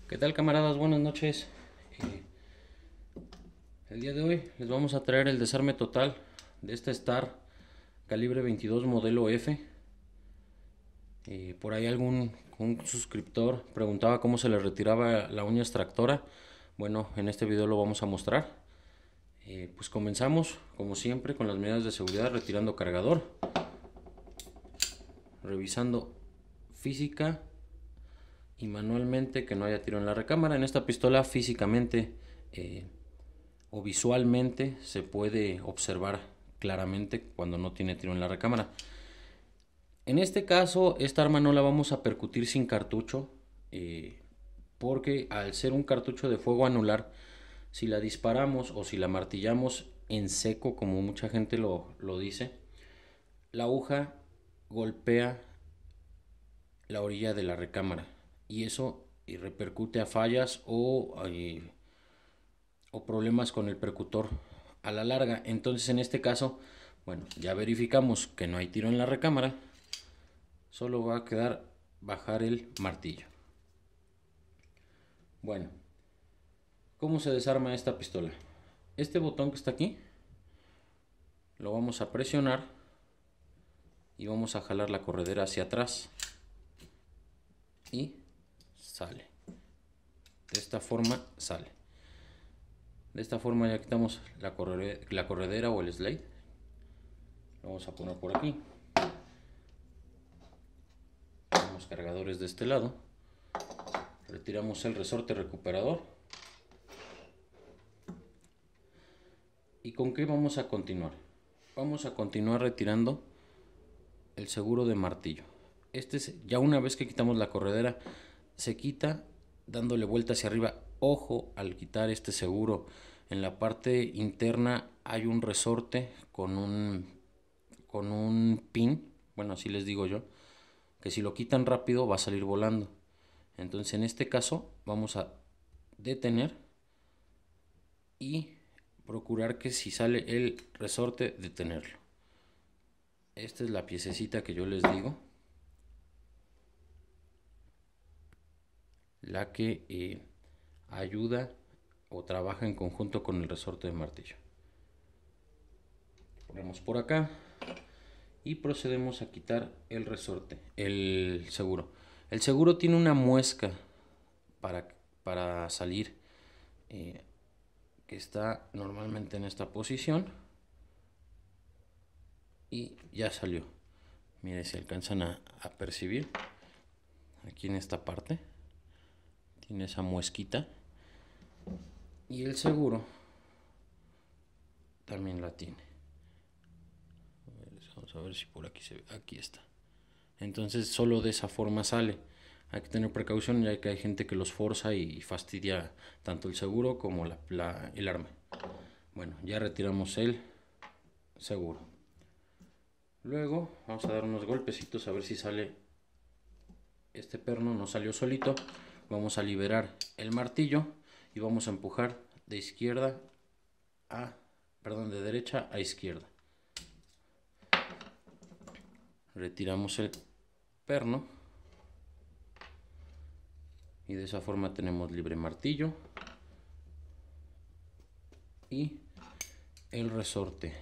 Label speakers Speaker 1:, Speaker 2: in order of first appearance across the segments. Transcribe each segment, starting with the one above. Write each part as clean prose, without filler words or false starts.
Speaker 1: ¿Qué tal, camaradas? Buenas noches. Eh, el día de hoy les vamos a traer el desarme total de esta Star calibre 22 modelo F. Por ahí un suscriptor preguntaba cómo se le retiraba la uña extractora. Bueno, en este video lo vamos a mostrar. Pues comenzamos, como siempre, con las medidas de seguridad, retirando cargador, revisando física y manualmente que no haya tiro en la recámara. En esta pistola físicamente o visualmente se puede observar claramente cuando no tiene tiro en la recámara. En este caso, esta arma no la vamos a percutir sin cartucho, porque al ser un cartucho de fuego anular, si la disparamos o si la martillamos en seco, como mucha gente lo dice, la aguja golpea la orilla de la recámara y eso repercute a fallas o problemas con el percutor a la larga. Entonces, en este caso, bueno, ya verificamos que no hay tiro en la recámara, solo va a quedar bajar el martillo. Bueno, ¿cómo se desarma esta pistola? Este botón que está aquí lo vamos a presionar y vamos a jalar la corredera hacia atrás y sale. De esta forma sale. De esta forma ya quitamos la corredera o el slide. Lo vamos a poner por aquí. Tenemos cargadores de este lado. Retiramos el resorte recuperador. ¿Y con qué vamos a continuar? Vamos a continuar retirando el seguro de martillo. Ya una vez que quitamos la corredera, se quita dándole vuelta hacia arriba. Ojo al quitar este seguro. En la parte interna hay un resorte con un pin, bueno, así les digo yo, que si lo quitan rápido va a salir volando. Entonces en este caso vamos a detener y procurar que si sale el resorte, detenerlo. Esta es la piececita que yo les digo, la que ayuda o trabaja en conjunto con el resorte de martillo. Ponemos por acá y procedemos a quitar el resorte, el seguro. El seguro tiene una muesca para, para salir, eh, que está normalmente en esta posición y ya salió. Mire, si alcanzan a percibir, aquí en esta parte tiene esa muesquita y el seguro también la tiene. Vamos a ver si por aquí se ve. Aquí está. Entonces solo de esa forma sale. Hay que tener precaución ya que hay gente que los forza y fastidia tanto el seguro como el arma. Bueno, ya retiramos el seguro. Luego vamos a dar unos golpecitos a ver si sale este perno. No salió solito. Vamos a liberar el martillo y vamos a empujar de izquierda a, perdón, de derecha a izquierda. Retiramos el perno y de esa forma tenemos libre martillo y el resorte.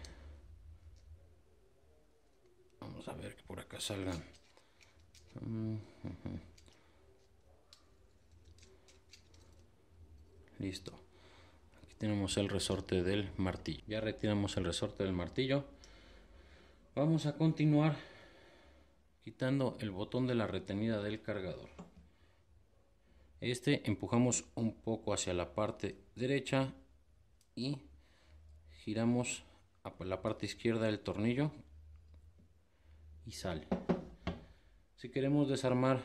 Speaker 1: Vamos a ver que por acá salgan. Listo. Aquí tenemos el resorte del martillo. Ya retiramos el resorte del martillo. Vamos a continuar quitando el botón de la retenida del cargador. Empujamos un poco hacia la parte derecha y giramos a la parte izquierda del tornillo y sale. Si queremos desarmar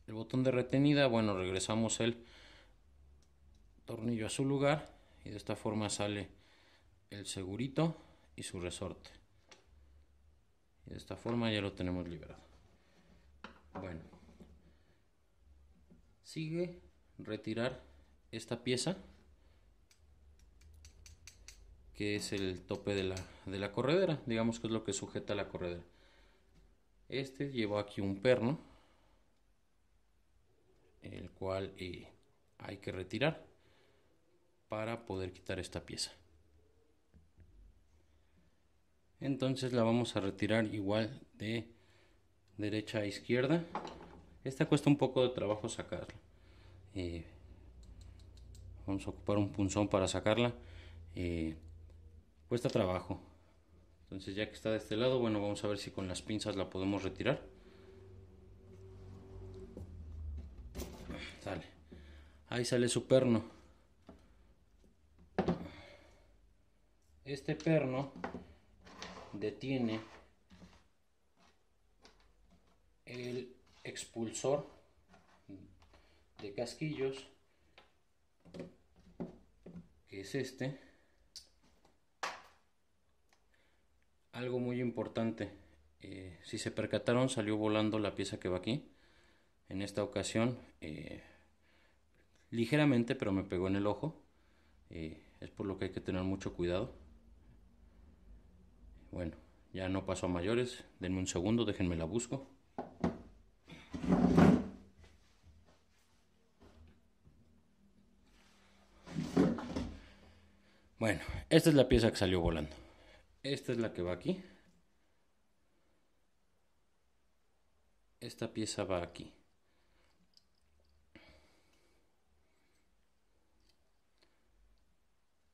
Speaker 1: el botón de retenida, bueno, regresamos el tornillo a su lugar y de esta forma sale el segurito y su resorte. Y de esta forma ya lo tenemos liberado. Bueno, sigue retirar esta pieza, que es el tope de la corredera, digamos que es lo que sujeta la corredera. Lleva aquí un perno, el cual hay que retirar para poder quitar esta pieza. Entonces la vamos a retirar igual de derecha a izquierda. Esta cuesta un poco de trabajo sacarla. Vamos a ocupar un punzón para sacarla. Cuesta trabajo. Entonces ya que está de este lado, bueno, vamos a ver si con las pinzas la podemos retirar. Sale. Ahí sale su perno. Este perno detiene el expulsor de casquillos, que es este. Algo muy importante, si se percataron, salió volando la pieza que va aquí. En esta ocasión ligeramente, pero me pegó en el ojo. Es por lo que hay que tener mucho cuidado. Bueno, ya no pasó a mayores. Denme un segundo, déjenme la busco. Bueno, esta es la pieza que salió volando. Esta es la que va aquí. Esta pieza va aquí.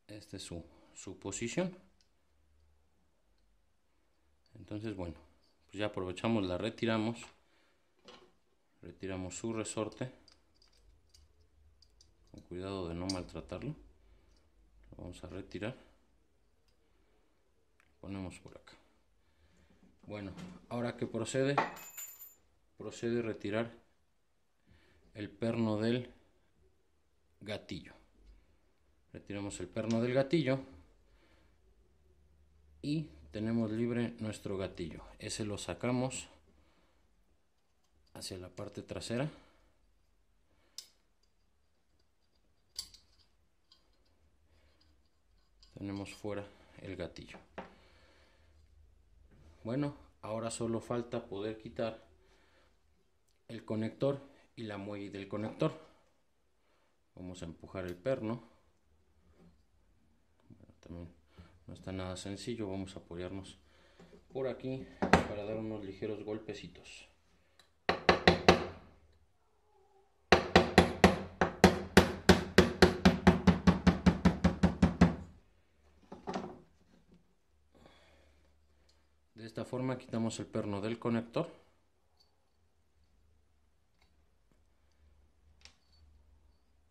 Speaker 1: Esta es su posición. Entonces, bueno, pues ya aprovechamos, la retiramos. Retiramos su resorte. Con cuidado de no maltratarlo. Lo vamos a retirar. Lo ponemos por acá. Bueno, ahora que procede a retirar el perno del gatillo. Retiramos el perno del gatillo y tenemos libre nuestro gatillo. Ese lo sacamos hacia la parte trasera. Tenemos fuera el gatillo. Bueno, ahora solo falta poder quitar el conector y la muelle del conector. Vamos a empujar el perno. Bueno, también no está nada sencillo. Vamos a apoyarnos por aquí para dar unos ligeros golpecitos. De esta forma quitamos el perno del conector.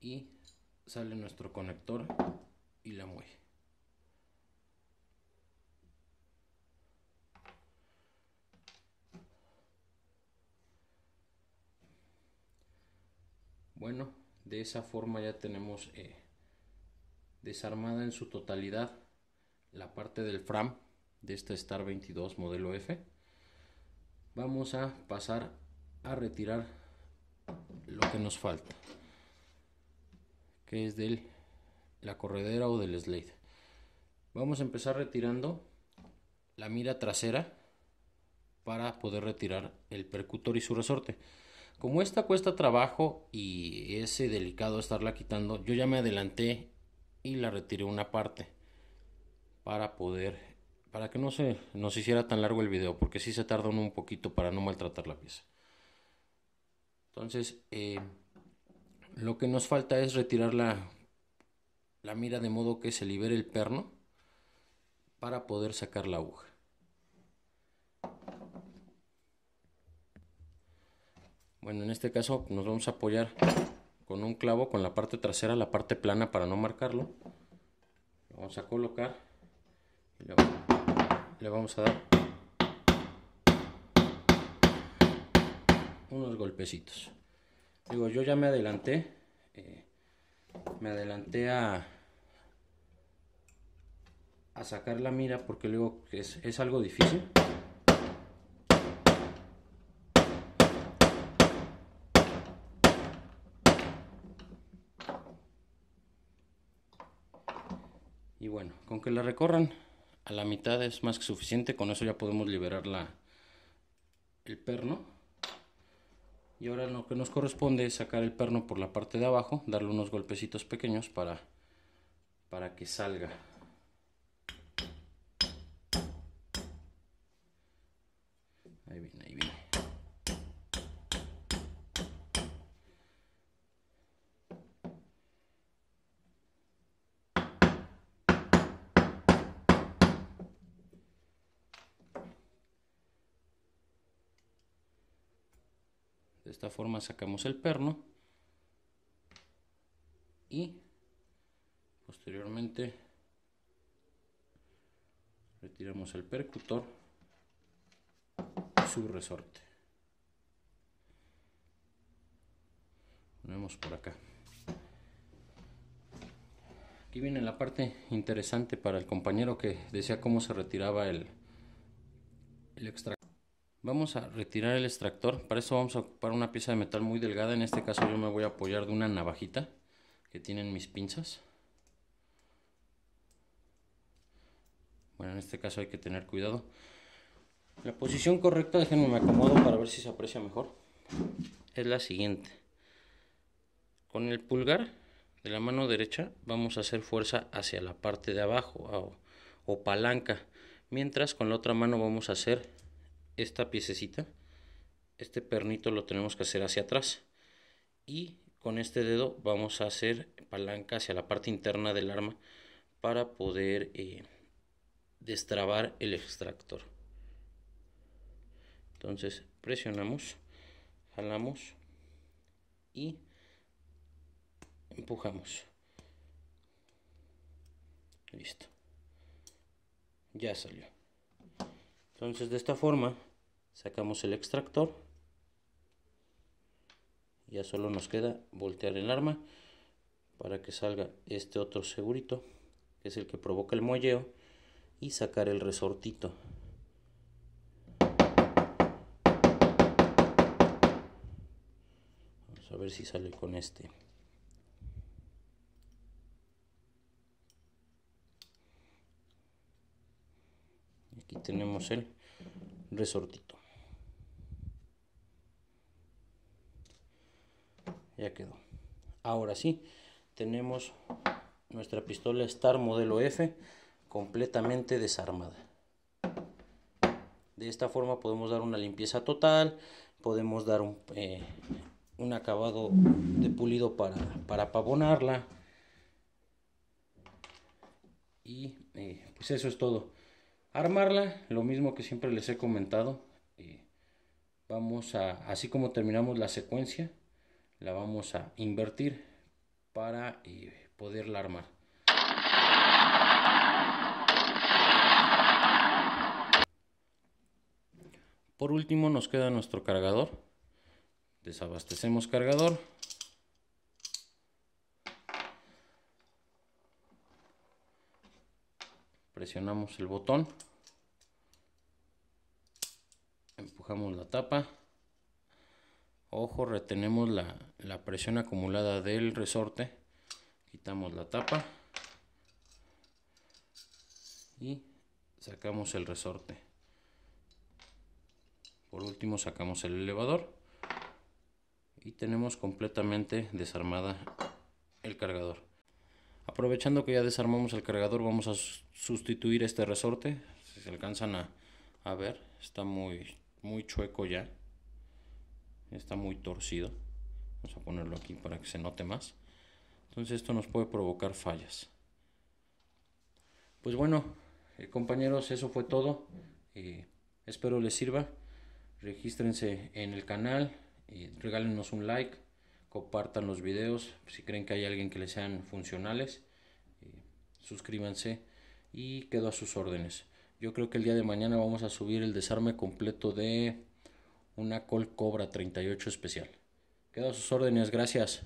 Speaker 1: Y sale nuestro conector y la muelle. Bueno, de esa forma ya tenemos desarmada en su totalidad la parte del frame de esta Star 22 modelo F. Vamos a pasar a retirar lo que nos falta, que es de la corredera o del slate. Vamos a empezar retirando la mira trasera para poder retirar el percutor y su resorte. Como esta cuesta trabajo y es delicado estarla quitando, yo ya me adelanté y la retiré una parte para que no se nos hiciera tan largo el video, porque sí se tarda un poquito para no maltratar la pieza. Entonces lo que nos falta es retirar la mira de modo que se libere el perno para poder sacar la aguja. Bueno, en este caso nos vamos a apoyar con un clavo con la parte trasera, la parte plana, para no marcarlo. Lo vamos a colocar y le vamos a dar unos golpecitos. Digo, yo ya me adelanté a sacar la mira, porque luego es algo difícil. Y bueno, con que la recorran a la mitad es más que suficiente. Con eso ya podemos liberar el perno. Y ahora lo que nos corresponde es sacar el perno por la parte de abajo, darle unos golpecitos pequeños para que salga. Ahí viene, ahí viene. De esta forma sacamos el perno y posteriormente retiramos el percutor y su resorte. Ponemos por acá. Aquí viene la parte interesante para el compañero que decía cómo se retiraba el extractor. Vamos a retirar el extractor. Para eso vamos a ocupar una pieza de metal muy delgada. En este caso yo me voy a apoyar de una navajita que tienen mis pinzas. Bueno, en este caso hay que tener cuidado. La posición correcta, déjenme me acomodo para ver si se aprecia mejor, es la siguiente. Con el pulgar de la mano derecha vamos a hacer fuerza hacia la parte de abajo o palanca, mientras con la otra mano vamos a hacer esta piececita, este pernito lo tenemos que hacer hacia atrás, y con este dedo vamos a hacer palanca hacia la parte interna del arma para poder destrabar el extractor. Entonces presionamos, jalamos y empujamos. Listo, ya salió. Entonces de esta forma sacamos el extractor. Ya solo nos queda voltear el arma para que salga este otro segurito, que es el que provoca el molleo, y sacar el resortito. Vamos a ver si sale con este. Aquí tenemos el resortito. Ya quedó. Ahora sí, tenemos nuestra pistola Star modelo F completamente desarmada. De esta forma podemos dar una limpieza total, podemos dar un acabado de pulido para pavonarla. Y pues eso es todo. Armarla, lo mismo que siempre les he comentado. Vamos a, así como terminamos la secuencia, la vamos a invertir para poderla armar. Por último nos queda nuestro cargador. Desabastecemos cargador. Presionamos el botón. Empujamos la tapa. Ojo, retenemos la presión acumulada del resorte. Quitamos la tapa. Y sacamos el resorte. Por último sacamos el elevador. Y tenemos completamente desarmada el cargador. Aprovechando que ya desarmamos el cargador, vamos a sustituir este resorte. Si se alcanzan a ver, está muy chueco ya. Está muy torcido. Vamos a ponerlo aquí para que se note más. Entonces esto nos puede provocar fallas. Pues bueno, compañeros, eso fue todo. Espero les sirva. Regístrense en el canal, regálenos un like, compartan los videos si creen que hay alguien que les sean funcionales, suscríbanse y quedo a sus órdenes. Yo creo que el día de mañana vamos a subir el desarme completo de una Colt Cobra 38 especial. Quedo a sus órdenes, gracias.